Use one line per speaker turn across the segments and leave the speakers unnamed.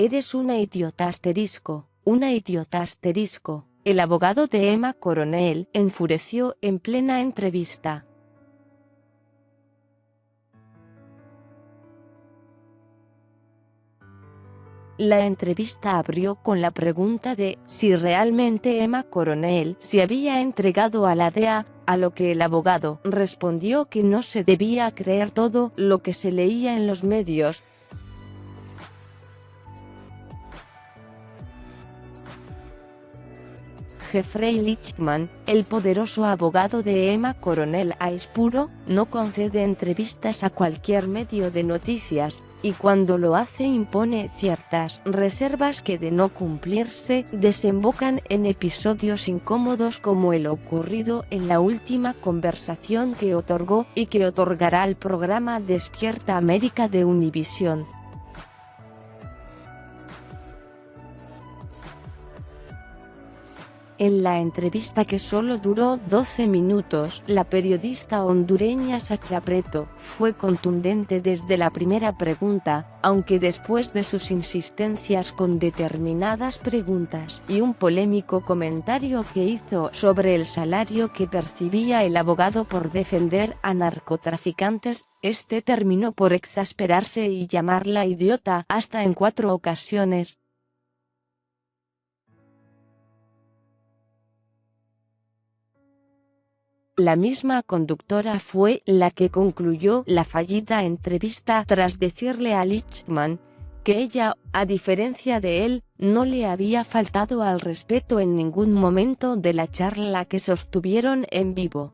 Eres una idiota asterisco, una idiota asterisco. El abogado de Emma Coronel enfureció en plena entrevista. La entrevista abrió con la pregunta de si realmente Emma Coronel se había entregado a la DEA, a lo que el abogado respondió que no se debía creer todo lo que se leía en los medios. Jeffrey Lichtman, el poderoso abogado de Emma Coronel Aispuro, no concede entrevistas a cualquier medio de noticias, y cuando lo hace impone ciertas reservas que de no cumplirse desembocan en episodios incómodos como el ocurrido en la última conversación que otorgó y que otorgará al programa Despierta América de Univisión. En la entrevista, que solo duró 12 minutos, la periodista hondureña Sacha Preto fue contundente desde la primera pregunta, aunque después de sus insistencias con determinadas preguntas y un polémico comentario que hizo sobre el salario que percibía el abogado por defender a narcotraficantes, este terminó por exasperarse y llamarla idiota hasta en 4 ocasiones. La misma conductora fue la que concluyó la fallida entrevista tras decirle a Lichtman que ella, a diferencia de él, no le había faltado al respeto en ningún momento de la charla que sostuvieron en vivo.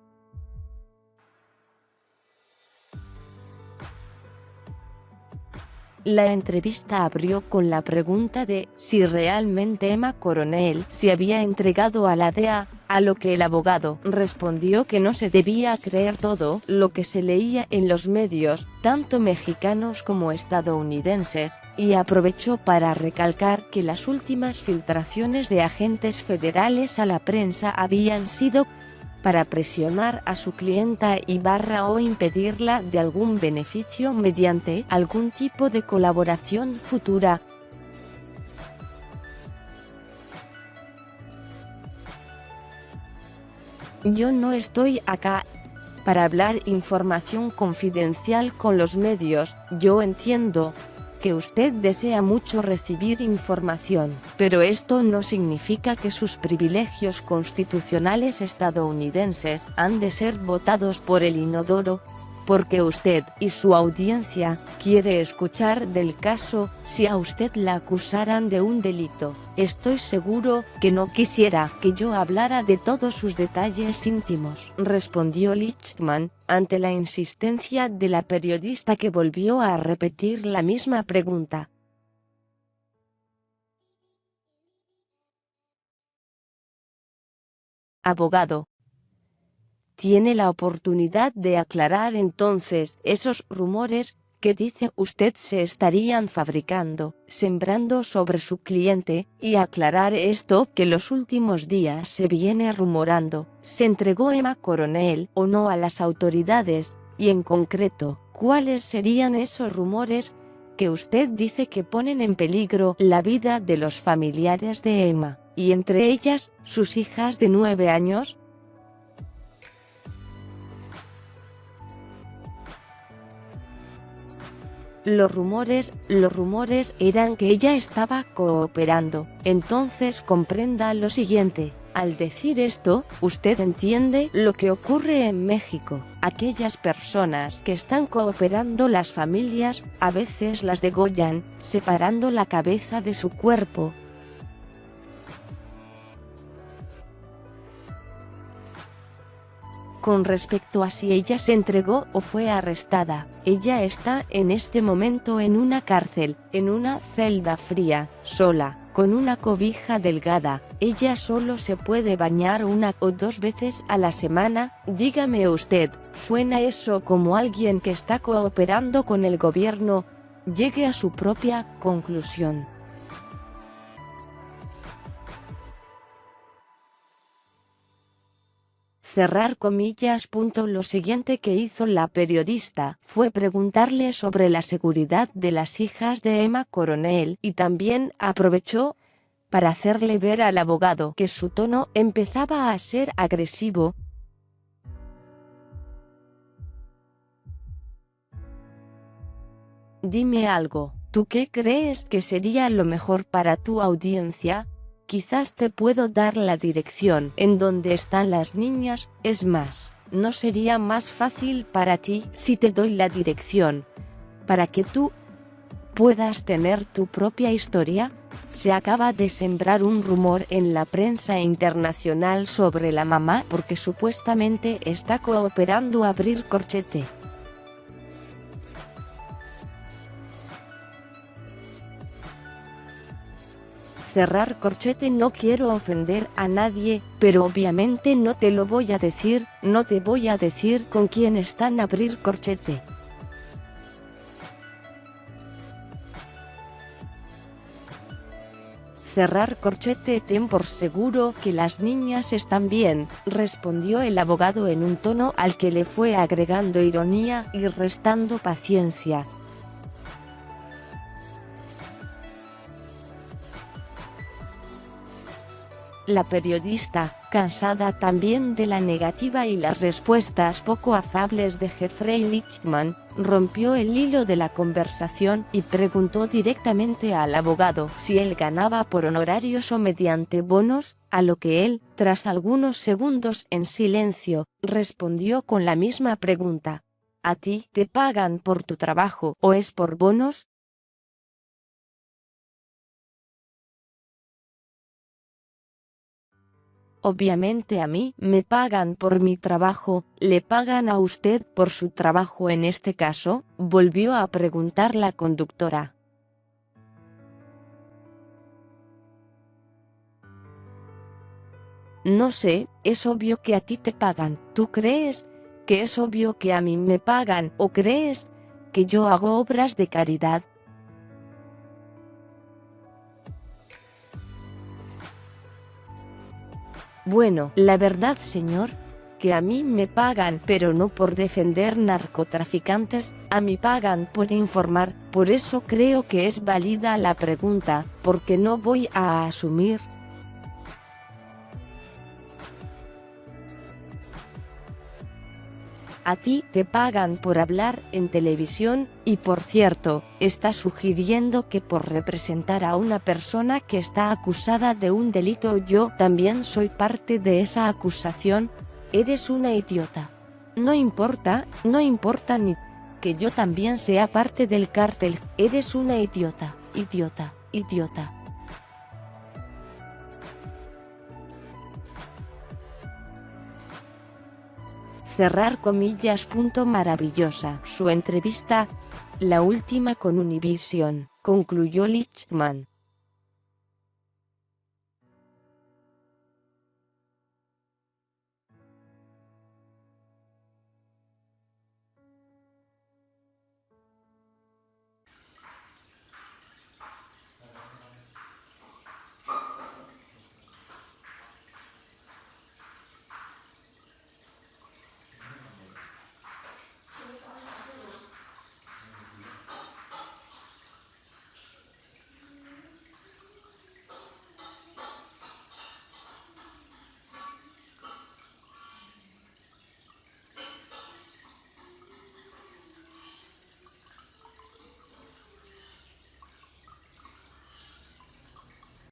La entrevista abrió con la pregunta de si realmente Emma Coronel se había entregado a la DEA, a lo que el abogado respondió que no se debía creer todo lo que se leía en los medios, tanto mexicanos como estadounidenses, y aprovechó para recalcar que las últimas filtraciones de agentes federales a la prensa habían sido para presionar a su clienta o impedirla de algún beneficio mediante algún tipo de colaboración futura. Yo no estoy acá para hablar información confidencial con los medios. Yo entiendo que usted desea mucho recibir información, pero esto no significa que sus privilegios constitucionales estadounidenses han de ser votados por el inodoro, porque usted y su audiencia quiere escuchar del caso si a usted la acusaran de un delito. Estoy seguro que no quisiera que yo hablara de todos sus detalles íntimos, respondió Lichtman, ante la insistencia de la periodista, que volvió a repetir la misma pregunta. Abogado: tiene la oportunidad de aclarar entonces esos rumores que dice usted se estarían fabricando, sembrando sobre su cliente, y aclarar esto que los últimos días se viene rumorando. ¿Se entregó Emma Coronel o no a las autoridades? Y en concreto, ¿cuáles serían esos rumores que usted dice que ponen en peligro la vida de los familiares de Emma, y entre ellas, sus hijas de 9 años? Los rumores eran que ella estaba cooperando. Entonces comprenda lo siguiente. Al decir esto, usted entiende lo que ocurre en México. Aquellas personas que están cooperando, las familias, a veces las degollan, separando la cabeza de su cuerpo. Con respecto a si ella se entregó o fue arrestada, ella está en este momento en una cárcel, en una celda fría, sola, con una cobija delgada. Ella solo se puede bañar 1 o 2 veces a la semana. Dígame usted, ¿suena eso como alguien que está cooperando con el gobierno? Llegue a su propia conclusión. Cerrar comillas. Lo siguiente que hizo la periodista fue preguntarle sobre la seguridad de las hijas de Emma Coronel y también aprovechó para hacerle ver al abogado que su tono empezaba a ser agresivo. Dime algo, ¿tú qué crees que sería lo mejor para tu audiencia? Quizás te puedo dar la dirección en donde están las niñas, es más, ¿no sería más fácil para ti si te doy la dirección para que tú puedas tener tu propia historia? Se acaba de sembrar un rumor en la prensa internacional sobre la mamá porque supuestamente está cooperando a abrir corchete. Cerrar corchete. No quiero ofender a nadie, pero obviamente no te lo voy a decir, no te voy a decir con quién están abrir corchete. Cerrar corchete. Ten por seguro que las niñas están bien, respondió el abogado en un tono al que le fue agregando ironía y restando paciencia. La periodista, cansada también de la negativa y las respuestas poco afables de Jeffrey Lichtman, rompió el hilo de la conversación y preguntó directamente al abogado si él ganaba por honorarios o mediante bonos, a lo que él, tras algunos segundos en silencio, respondió con la misma pregunta. ¿A ti te pagan por tu trabajo o es por bonos? Obviamente a mí me pagan por mi trabajo. ¿Le pagan a usted por su trabajo en este caso?, volvió a preguntar la conductora. No sé, es obvio que a ti te pagan. ¿Tú crees que es obvio que a mí me pagan o crees que yo hago obras de caridad? Bueno, la verdad, señor, que a mí me pagan, pero no por defender narcotraficantes, a mí pagan por informar. Por eso creo que es válida la pregunta, porque no voy a asumir. A ti te pagan por hablar en televisión, y por cierto, está sugiriendo que por representar a una persona que está acusada de un delito yo también soy parte de esa acusación. Eres una idiota. No importa ni que yo también sea parte del cártel. Eres una idiota, idiota, idiota. Cerrar comillas. Maravillosa su entrevista, la última con Univision, concluyó Lichtman.